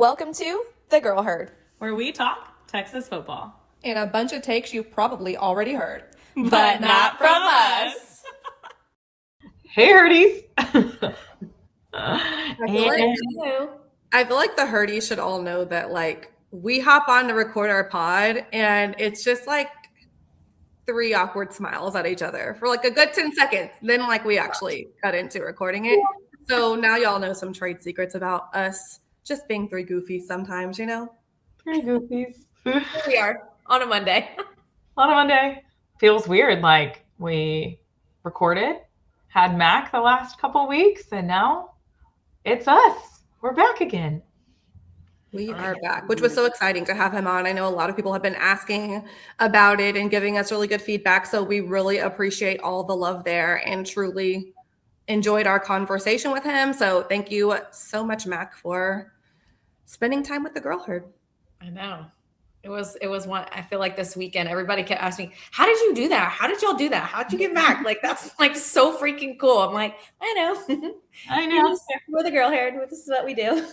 Welcome to The Girl Herd, where we talk Texas football. and a bunch of takes you've probably already heard. But not from us. Hey, Herdies. I feel like the Herdies should all know that, like, we hop on to record our pod, and it's just like 3 awkward smiles at each other for like a good 10 seconds. Then, like, we actually cut into recording it. So now y'all know some trade secrets about us just being 3 goofies sometimes, you know? 3 goofies. Here we are on a Monday. On a Monday. Feels weird. Like, we recorded, had Mac the last couple weeks, and now it's us. We're back again. We are back, which was so exciting to have him on. I know a lot of people have been asking about it and giving us really good feedback. So we really appreciate all the love there and truly enjoyed our conversation with him. So thank you so much, Mac, for spending time with the Girl Herd. I know. It was one. I feel like this weekend, everybody kept asking me, how did you do that? How did y'all do that? How'd you get back? Like, that's like so freaking cool. I'm like, I know. I know. We're the Girl Herd. This is what we do.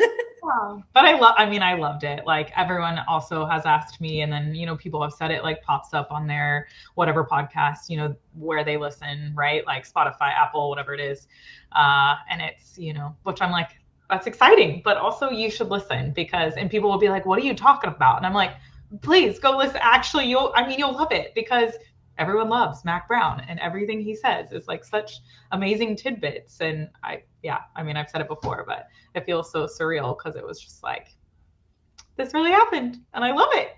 But I loved it. Like, everyone also has asked me, and then, people have said it, like, pops up on their whatever podcast, where they listen, right? Like Spotify, Apple, whatever it is. And it's, which I'm like, that's exciting, but also you should listen and people will be like, what are you talking about? And I'm like, please go listen. Actually, you'll love it because everyone loves Mac Brown and everything he says is like such amazing tidbits. And I've said it before, but it feels so surreal because it was just like, this really happened and I love it.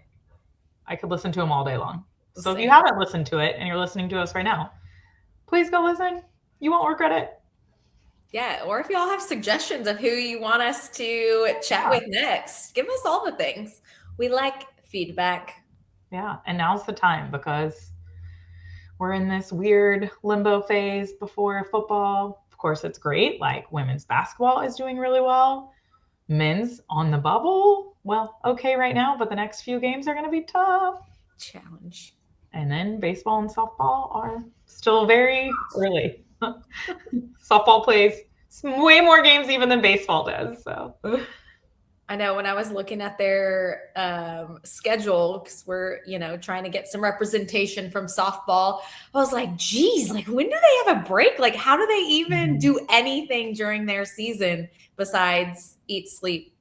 I could listen to him all day long. So if you haven't listened to it and you're listening to us right now, please go listen. You won't regret it. Yeah, or if y'all have suggestions of who you want us to chat with next, give us all the things. We like feedback. Yeah, and now's the time because we're in this weird limbo phase before football. Of course, it's great. Like, women's basketball is doing really well. Men's on the bubble. Well, okay right now, but the next few games are going to be tough. Challenge. And then baseball and softball are still very early. Softball plays way more games even than baseball does. So I know when I was looking at their schedule, because we're, trying to get some representation from softball, I was like, geez, like, when do they have a break? Like, how do they even do anything during their season besides eat, sleep,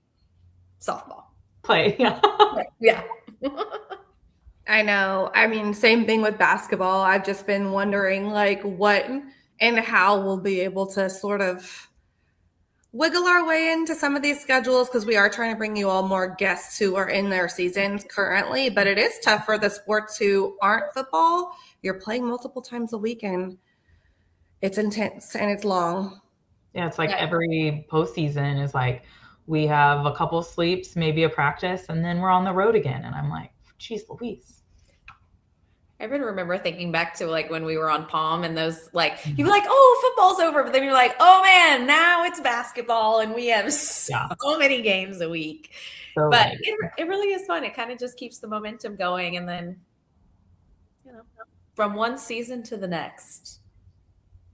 softball? Play. Yeah. Yeah. I know. I mean, same thing with basketball. I've just been wondering, like, what and how we'll be able to sort of wiggle our way into some of these schedules, because we are trying to bring you all more guests who are in their seasons currently. But it is tough for the sports who aren't football. You're playing multiple times a week, and it's intense and it's long. Yeah, it's like every postseason is like, we have a couple sleeps, maybe a practice, and then we're on the road again. And I'm like, geez Louise. I even remember thinking back to like when we were on Palm and those, like, you'd be like, oh, football's over. But then you're like, oh man, now it's basketball and we have so many games a week. So but it really is fun. It kind of just keeps the momentum going. And then, from one season to the next.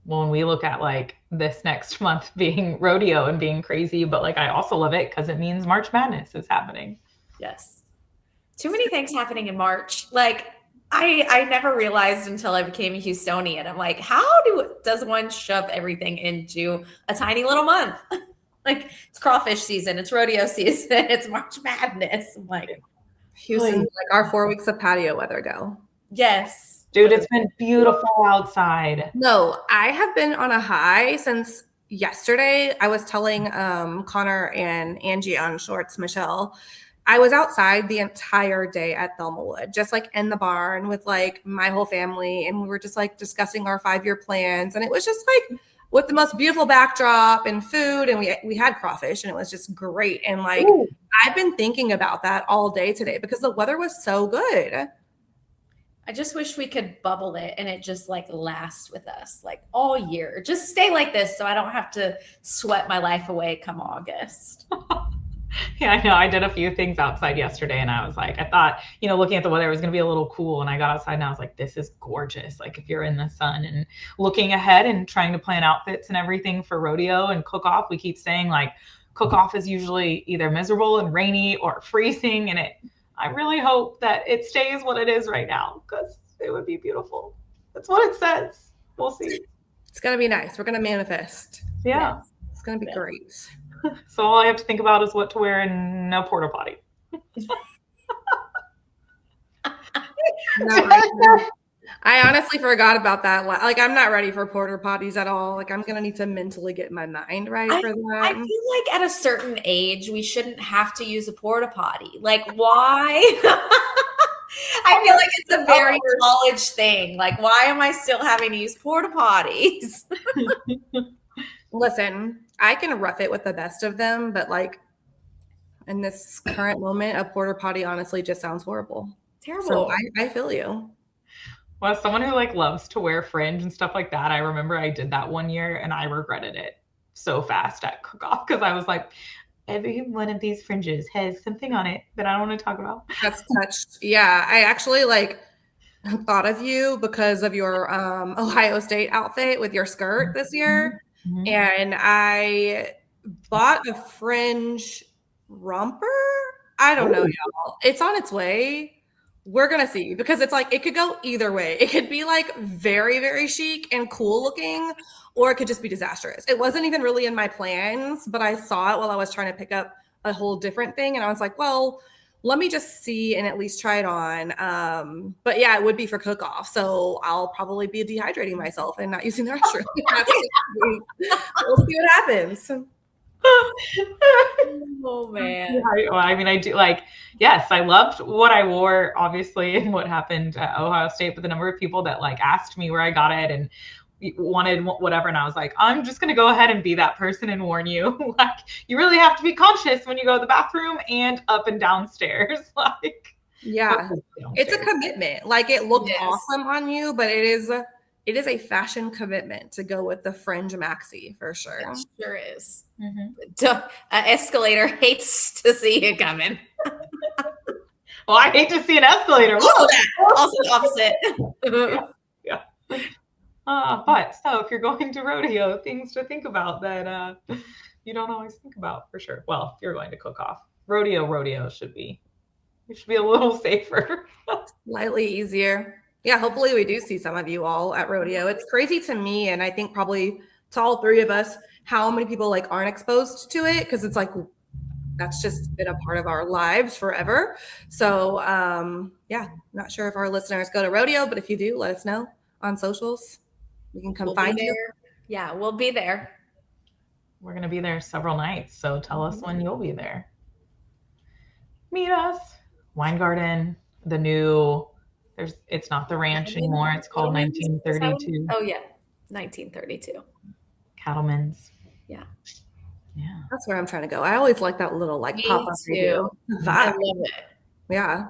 Well, when we look at like this next month being rodeo and being crazy, but like, I also love it because it means March Madness is happening. Yes. Too many things happening in March. Like, I never realized until I became a Houstonian. I'm like, how does one shove everything into a tiny little month? Like, it's crawfish season, it's rodeo season, it's March Madness. I'm like, Houston's like our 4 weeks of patio weather go. Yes. Dude, it's been beautiful outside. No, I have been on a high since yesterday. I was telling Connor and Angie on Shorts, Michelle, I was outside the entire day at Thelma Wood, just like in the barn with like my whole family. And we were just like discussing our 5-year plans. And it was just like with the most beautiful backdrop and food. And we had crawfish and it was just great. And like, I've been thinking about that all day today because the weather was so good. I just wish we could bubble it and it just like last with us like all year. Just stay like this so I don't have to sweat my life away come August. Yeah, I know. I did a few things outside yesterday and I was like, I thought, looking at the weather, it was going to be a little cool. And I got outside and I was like, this is gorgeous. Like, if you're in the sun and looking ahead and trying to plan outfits and everything for rodeo and cook off, we keep saying like, cook-off is usually either miserable and rainy or freezing, and I really hope that it stays what it is right now, because it would be beautiful. That's what it says. We'll see. It's gonna be nice. We're gonna manifest. Yeah. Yes. It's gonna be Yeah. great. So all I have to think about is what to wear in a porta potty. No, I honestly forgot about that. Like, I'm not ready for porta potties at all. Like, I'm gonna need to mentally get my mind right for I that. feel like at a certain age, we shouldn't have to use a porta potty. Like, why? I feel like it's a very college thing. Like, why am I still having to use porta potties? Listen, I can rough it with the best of them, but like in this current moment, a porta potty honestly just sounds horrible. Terrible. So I feel you. Well, as someone who like loves to wear fringe and stuff like that, I remember I did that one year and I regretted it so fast at cook-off, because I was like, every one of these fringes has something on it that I don't want to talk about. That's touched. Yeah, I actually like thought of you because of your Ohio State outfit with your skirt this year. Mhm. And I bought a fringe romper. I don't know, y'all. It's on its way. We're gonna see, because it's like it could go either way. It could be like very, very chic and cool looking, or it could just be disastrous. It wasn't even really in my plans, but I saw it while I was trying to pick up a whole different thing, and I was like, well, let me just see and at least try it on. But yeah, it would be for cook off, so I'll probably be dehydrating myself and not using the restroom. We'll see what happens. Oh man. I mean, I do like, yes, I loved what I wore, obviously, and what happened at Ohio State, but the number of people that like asked me where I got it and wanted whatever, and I was like, I'm just going to go ahead and be that person and warn you. Like, you really have to be conscious when you go to the bathroom and up and downstairs. Like, yeah, it's a commitment. Like, it looked awesome on you, but it is a fashion commitment to go with the fringe maxi for sure. It sure is. Mm-hmm. Escalator hates to see you coming. Well, I hate to see an escalator. Also the opposite. Yeah. But so if you're going to rodeo, things to think about that you don't always think about, for sure. Well, if you're going to cook off, rodeo should be a little safer. Slightly easier. Yeah, hopefully we do see some of you all at rodeo. It's crazy to me, and I think probably to all three of us, how many people like aren't exposed to it, because it's like that's just been a part of our lives forever. So yeah, not sure if our listeners go to rodeo, but if you do, let us know on socials. We can come find you. Yeah, we'll be there. We're going to be there several nights, so tell us when you'll be there. Meet us. Wine Garden, the new, it's not the ranch anymore. It's called 1932. Oh yeah, 1932. Cattleman's. Yeah. Yeah. That's where I'm trying to go. I always like that little like pop-up video vibe. I love it. Yeah.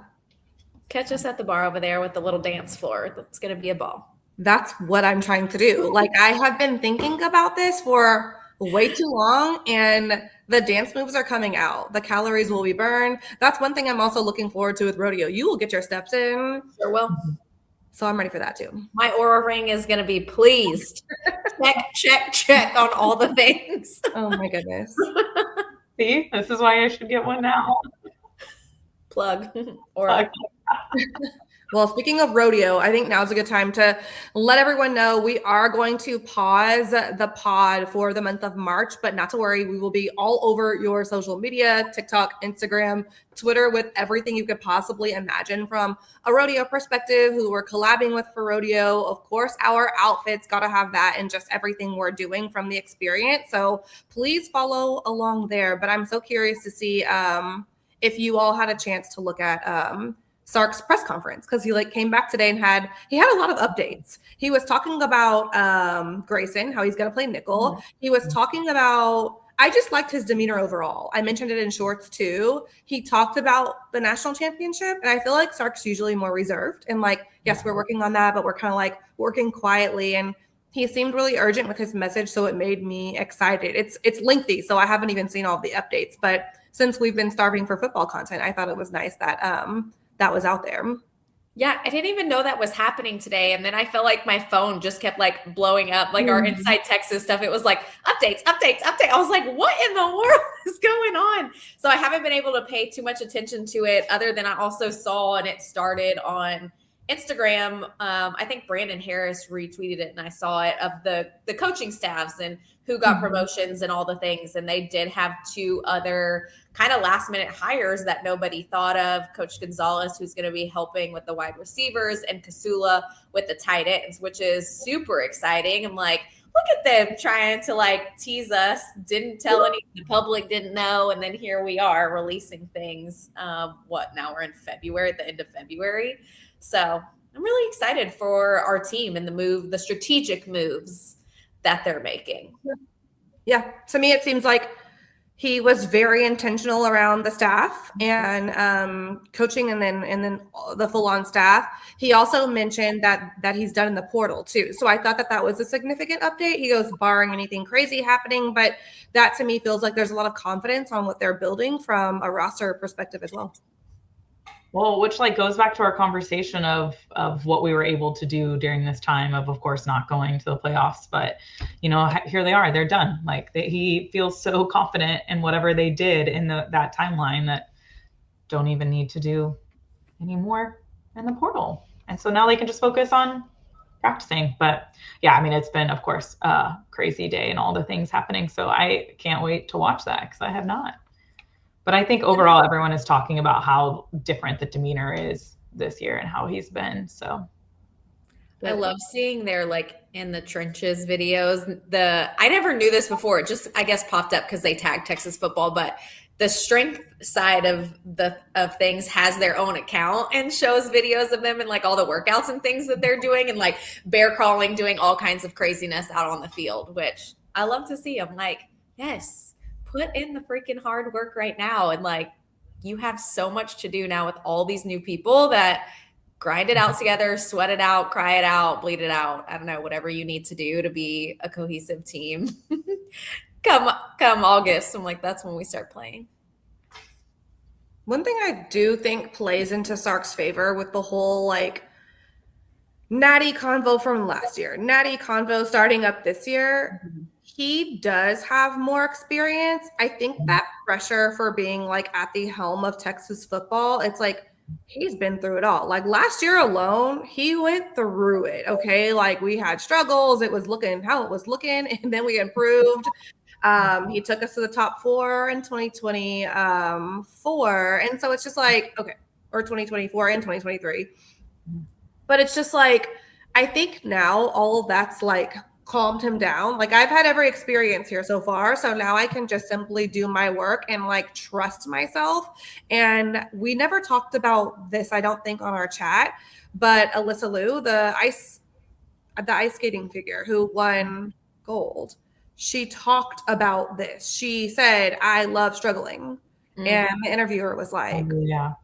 Catch us at the bar over there with the little dance floor. That's going to be a ball. That's what I'm trying to do. Like, I have been thinking about this for way too long, and the dance moves are coming out. The calories will be burned. That's one thing I'm also looking forward to with rodeo. You will get your steps in. Sure will. So I'm ready for that too. My Aura ring is going to be pleased. check on all the things. Oh my goodness. See, this is why I should get one now. Plug. Aura. Well, speaking of rodeo, I think now's a good time to let everyone know we are going to pause the pod for the month of March, but not to worry. We will be all over your social media, TikTok, Instagram, Twitter, with everything you could possibly imagine from a rodeo perspective, who we're collabing with for rodeo. Of course, our outfits, got to have that, and just everything we're doing from the experience. So please follow along there. But I'm so curious to see if you all had a chance to look at Sark's press conference, because he like came back today and he had a lot of updates. He was talking about Grayson, how he's going to play nickel. Mm-hmm. He was talking about, I just liked his demeanor overall. I mentioned it in shorts too. He talked about the national championship, and I feel like Sark's usually more reserved and like, yes, we're working on that, but we're kind of like working quietly. And he seemed really urgent with his message, so it made me excited. It's lengthy, so I haven't even seen all of the updates, but since we've been starving for football content, I thought it was nice that that was out there. Yeah, I didn't even know that was happening today. And then I felt like my phone just kept like blowing up, like our Inside Texas stuff. It was like updates, updates, update. I was like, what in the world is going on? So I haven't been able to pay too much attention to it, other than I also saw, and it started on Instagram. I think Brandon Harris retweeted it, and I saw it, of the coaching staffs and who got promotions and all the things. And they did have two other kind of last minute hires that nobody thought of. Coach Gonzalez, who's going to be helping with the wide receivers, and Kasula with the tight ends, which is super exciting. I'm like, look at them trying to like tease us. Didn't tell any, the public didn't know. And then here we are releasing things. Now we're in February, at the end of February. So I'm really excited for our team and the strategic moves that they're making. Yeah. To me, it seems like he was very intentional around the staff and coaching, and then the full-on staff. He also mentioned that he's done in the portal too. So I thought that was a significant update. He goes, barring anything crazy happening, but that to me feels like there's a lot of confidence on what they're building from a roster perspective as well. Well, which like goes back to our conversation of what we were able to do during this time of course, not going to the playoffs. But, here they are, they're done. Like he feels so confident in whatever they did in that timeline that don't even need to do anymore in the portal. And so now they can just focus on practicing. But yeah, I mean, it's been, of course, a crazy day and all the things happening. So I can't wait to watch that, because I have not. But I think overall, everyone is talking about how different the demeanor is this year and how he's been. So I love seeing their like in the trenches videos. I never knew this before. It just, I guess, popped up because they tagged Texas football, but the strength side of things has their own account and shows videos of them and like all the workouts and things that they're doing, and like bear crawling, doing all kinds of craziness out on the field, which I love to see. I'm like, yes, put in the freaking hard work right now. And like, you have so much to do now with all these new people that grind it out together, sweat it out, cry it out, bleed it out. I don't know, whatever you need to do to be a cohesive team. Come August, I'm like, that's when we start playing. One thing I do think plays into Sark's favor with the whole like Natty convo from last year, Natty convo starting up this year, he does have more experience. I think that pressure for being like at the helm of Texas football, it's like he's been through it all. Like last year alone, he went through it. Okay. Like we had struggles. It was looking how it was looking, and then we improved. He took us to the top 4 in 2024. And so it's just like, okay, or 2024 and 2023. But it's just like, I think now all of that's like calmed him down. Like I've had every experience here so far. So now I can just simply do my work and like trust myself. And we never talked about this, I don't think, on our chat, but Alyssa Liu, the ice skating figure who won gold, she talked about this. She said, I love struggling. And the interviewer was like, yeah.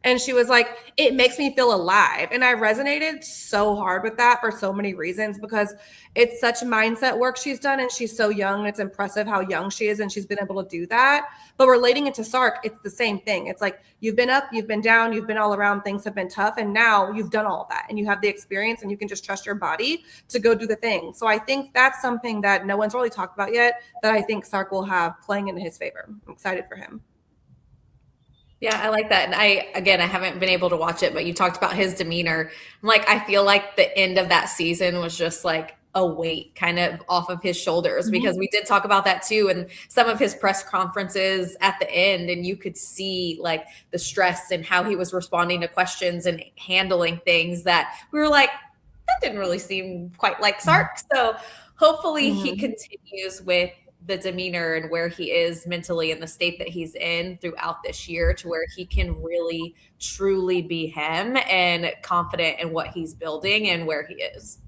And she was like, it makes me feel alive. And I resonated so hard with that for so many reasons, because it's such mindset work she's done, and she's so young. And it's impressive how young she is, and she's been able to do that. But relating it to Sark, it's the same thing. It's like you've been up, you've been down, you've been all around, things have been tough. And now you've done all that, and you have the experience, and you can just trust your body to go do the thing. So I think that's something that no one's really talked about yet, that I think Sark will have playing in his favor. I'm excited for him. Yeah, I like that. And I haven't been able to watch it, but you talked about his demeanor. I'm like, I feel like the end of that season was just like a weight kind of off of his shoulders, because we did talk about that too. And some of his press conferences at the end, and you could see like the stress and how he was responding to questions and handling things that we were like, that didn't really seem quite like Sark. So hopefully he continues with the demeanor and where he is mentally and the state that he's in throughout this year, to where he can really truly be him and confident in what he's building and where he is.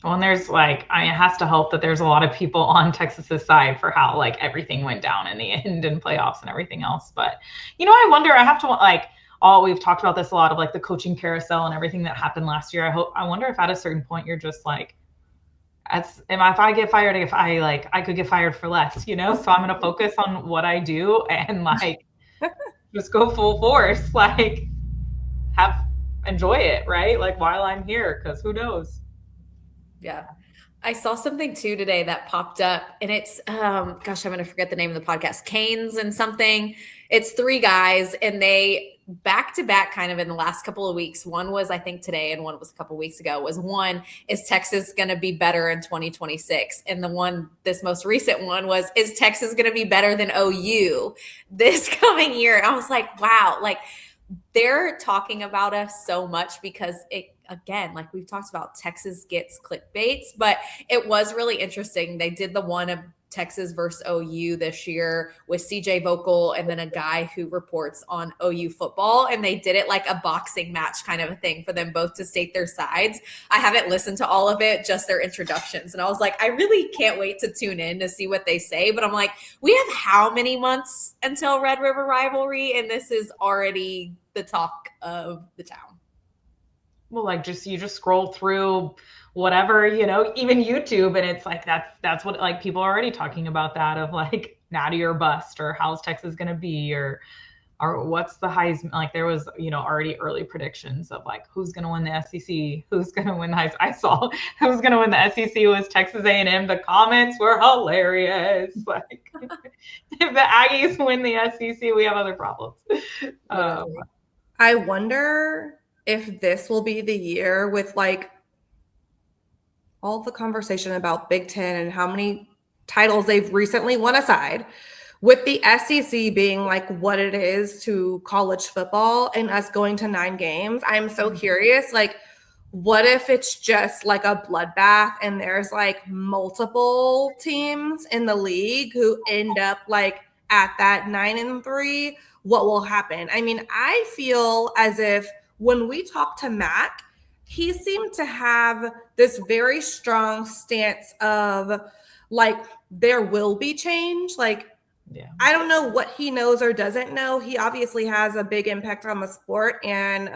Well, and there's like, I mean, it has to help that there's a lot of people on Texas's side for how like everything went down in the end and playoffs and everything else. But, I wonder, I have to like, we've talked about this a lot of like the coaching carousel and everything that happened last year. I wonder if at a certain point you're just like, if I get fired, I could get fired for less, so I'm going to focus on what I do and like just go full force, like have enjoy it, right? Like while I'm here, because who knows? Yeah. I saw something too today that popped up, and it's gosh, I'm gonna forget the name of the podcast. Canes and something. It's three guys, and they back to back kind of in the last couple of weeks. One was I think today, and one was a couple of weeks ago. Was one, is Texas gonna be better in 2026? And the one, this most recent one was, is Texas gonna be better than OU this coming year? And I was like, wow, like they're talking about us so much because it, again, like we've talked about, Texas gets clickbaits, but it was really interesting. They did the one of Texas versus OU this year with CJ Vocal and then a guy who reports on OU football. And they did it like a boxing match kind of a thing for them both to state their sides. I haven't listened to all of it, just their introductions. And I was like, I really can't wait to tune in to see what they say. But I'm like, we have how many months until Red River rivalry? And this is already the talk of the town. Well, like you just scroll through whatever, even YouTube, and it's like that's what, like, people are already talking about that, of like Natty or bust, or how's Texas gonna be, or what's the Heisman. Like there was already early predictions of like who's gonna win the SEC, who's gonna win the Heisman. I saw who's gonna win the SEC was Texas A&M. The comments were hilarious. Like if the Aggies win the SEC, we have other problems. I wonder if this will be the year, with like all the conversation about Big Ten and how many titles they've recently won aside, with the SEC being like what it is to college football and us going to 9 games. I'm so curious, like, what if it's just like a bloodbath and there's like multiple teams in the league who end up like at that 9-3? What will happen? I mean, I feel as if when we talked to Mac, he seemed to have this very strong stance of like, there will be change. Like, yeah. I don't know what he knows or doesn't know. He obviously has a big impact on the sport, and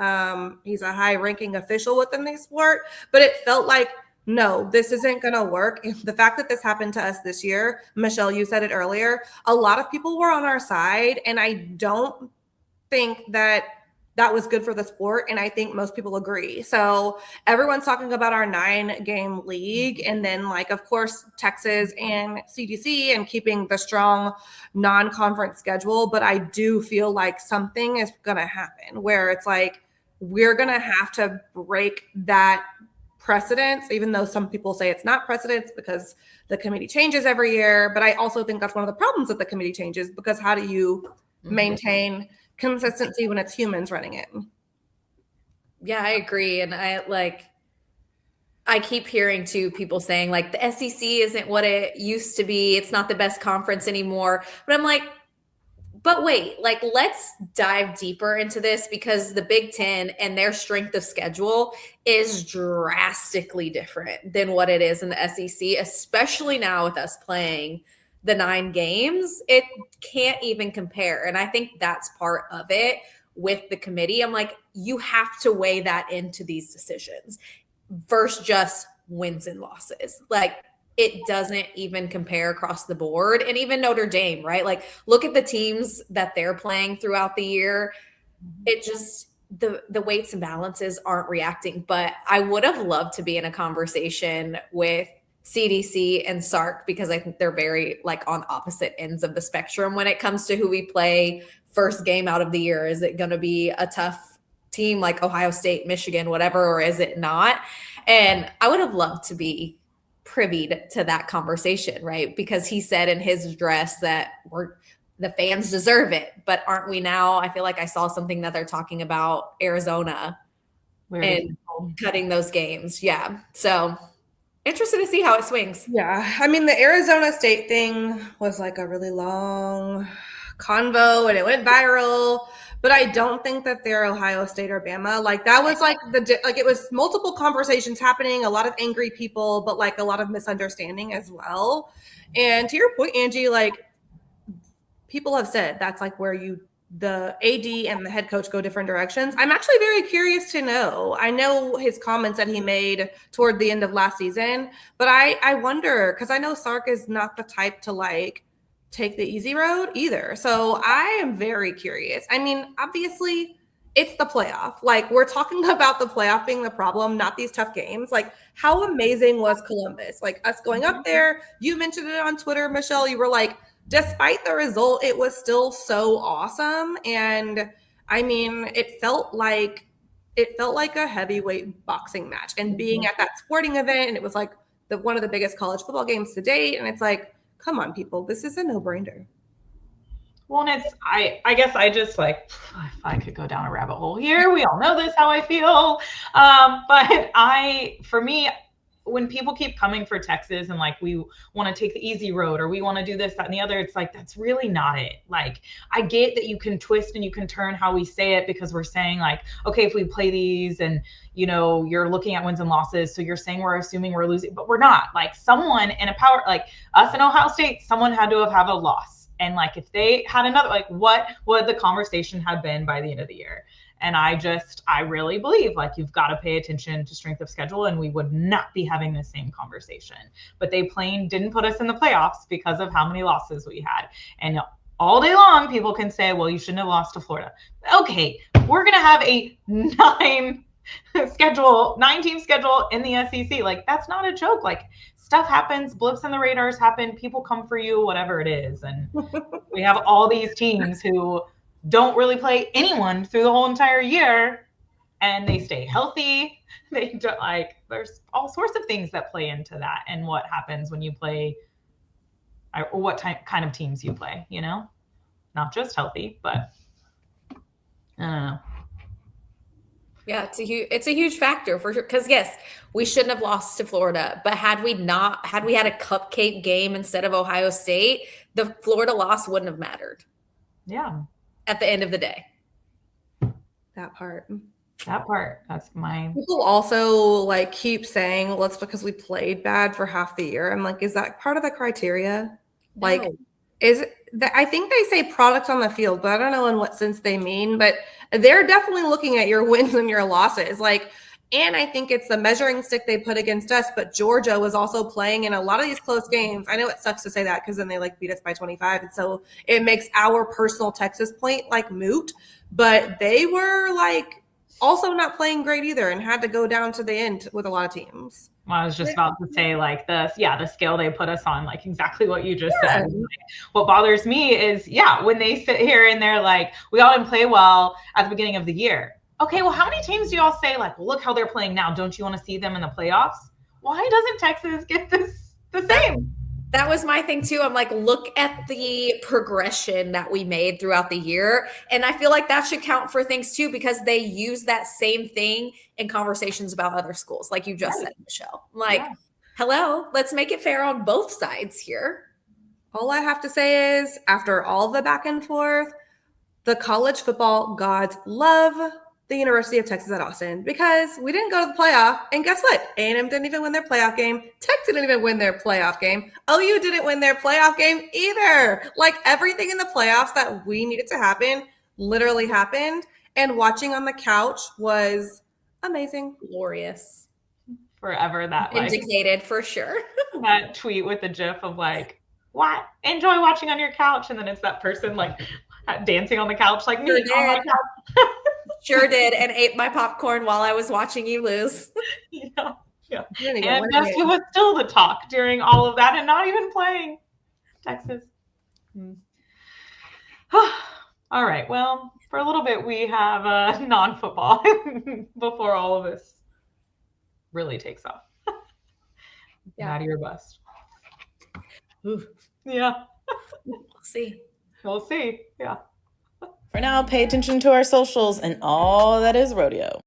he's a high-ranking official within the sport, but it felt like, no, this isn't going to work. The fact that this happened to us this year, Michelle, you said it earlier, a lot of people were on our side, and I don't think that was good for the sport, and I think most people agree. So everyone's talking about our 9-game league, and then like, of course, Texas and CDC, and keeping the strong non-conference schedule. But I do feel like something is going to happen where it's like, we're going to have to break that precedence, even though some people say it's not precedence because the committee changes every year. But I also think that's one of the problems that the committee changes, because how do you maintain consistency when it's humans running it? Yeah, I agree. And I keep hearing too people saying like the SEC isn't what it used to be. It's not the best conference anymore. But I'm like, but wait, like, let's dive deeper into this, because the Big Ten and their strength of schedule is drastically different than what it is in the SEC, especially now with us playing the 9 games. It can't even compare. And I think that's part of it with the committee. I'm like, you have to weigh that into these decisions versus just wins and losses. Like, it doesn't even compare across the board. And even Notre Dame, right? Like, look at the teams that they're playing throughout the year. It just, the weights and balances aren't reacting. But I would have loved to be in a conversation with CDC and Sark, because I think they're very like on opposite ends of the spectrum when it comes to who we play first game out of the year. Is it going to be a tough team like Ohio State, Michigan, whatever, or is it not? And I would have loved to be privy to that conversation, right? Because he said in his address that the fans deserve it, but aren't we now? I feel like I saw something that they're talking about Arizona and cutting those games. Yeah. So interested to see how it swings. Yeah. I mean, the Arizona State thing was like a really long convo and it went viral, but I don't think that they're Ohio State or Bama. Like, that was like it was multiple conversations happening, a lot of angry people, but like a lot of misunderstanding as well. And to your point, Angie, like, people have said that's like where the AD and the head coach go different directions. I'm actually very curious to know. I know his comments that he made toward the end of last season, but I wonder, because I know Sark is not the type to like take the easy road either. So I am very curious. I mean, obviously, it's the playoff. Like, we're talking about the playoff being the problem, not these tough games. Like, how amazing was Columbus? Like, us going up there, you mentioned it on Twitter, Michelle. You were like, despite the result, it was still so awesome. And I mean, it felt like a heavyweight boxing match. And being at that sporting event, and it was like one of the biggest college football games to date. And it's like, come on, people, this is a no-brainer. Well, and it's, I guess I just like, if I could go down a rabbit hole here, we all know this, how I feel. But for me, when people keep coming for Texas and like, we want to take the easy road or we want to do this, that, and the other, it's like, that's really not it. Like, I get that you can twist and you can turn how we say it because we're saying like, okay, if we play these and, you know, you're looking at wins and losses. So you're saying we're assuming we're losing, but we're not. Like, someone in a power, like us in Ohio State, someone had to have a loss. And like, if they had another, like, what would the conversation have been by the end of the year? And I really believe like you've got to pay attention to strength of schedule, and we would not be having the same conversation. But they plain didn't put us in the playoffs because of how many losses we had. And all day long, people can say, well, you shouldn't have lost to Florida. Okay, we're going to have a 9-team schedule in the SEC. Like, that's not a joke. Like, stuff happens, blips in the radars happen, people come for you, whatever it is. And we have all these teams who don't really play anyone through the whole entire year, and they stay healthy. They don't, like, there's all sorts of things that play into that and what happens when you play, or what kind of teams you play, you know, not just healthy, but I don't know. Yeah, it's a huge factor for sure. Because yes, we shouldn't have lost to Florida, but had we had a cupcake game instead of Ohio State, the Florida loss wouldn't have mattered. Yeah. At the end of the day. That part. That's my. People also like keep saying, well, it's because we played bad for half the year. I'm like, is that part of the criteria? No. Like, is that, I think they say product on the field, but I don't know in what sense they mean. But they're definitely looking at your wins and your losses. Like, and I think it's the measuring stick they put against us. But Georgia was also playing in a lot of these close games. I know it sucks to say that because then they like beat us by 25. And so it makes our personal Texas point like moot. But they were like also not playing great either and had to go down to the end with a lot of teams. Well, I was just about to say like the scale they put us on, like exactly what you just said. Like, what bothers me is, when they sit here and they're like, we all didn't play well at the beginning of the year. Okay, well, how many teams do y'all say like, well, look how they're playing now. Don't you want to see them in the playoffs? Why doesn't Texas get this the same? That was my thing too. I'm like, look at the progression that we made throughout the year. And I feel like that should count for things too, because they use that same thing in conversations about other schools. Like you just said, Michelle, like, hello, let's make it fair on both sides here. All I have to say is after all the back and forth, the college football gods love the University of Texas at Austin because we didn't go to the playoff. And guess what? A&M didn't even win their playoff game. Tech didn't even win their playoff game. OU didn't win their playoff game either. Like everything in the playoffs that we needed to happen literally happened. And watching on the couch was amazing. Glorious. Forever that indicated for sure. That tweet with the gif of like, what? Enjoy watching on your couch. And then it's that person like dancing on the couch like me on my couch. Sure did, and ate my popcorn while I was watching you lose. Yeah. And guess who was still the talk during all of that and not even playing? Texas. All right. Well, for a little bit, we have non-football before all of this really takes off. Out of your bust. Ooh. Yeah. We'll see. We'll see. Yeah. For now, pay attention to our socials and all that is rodeo.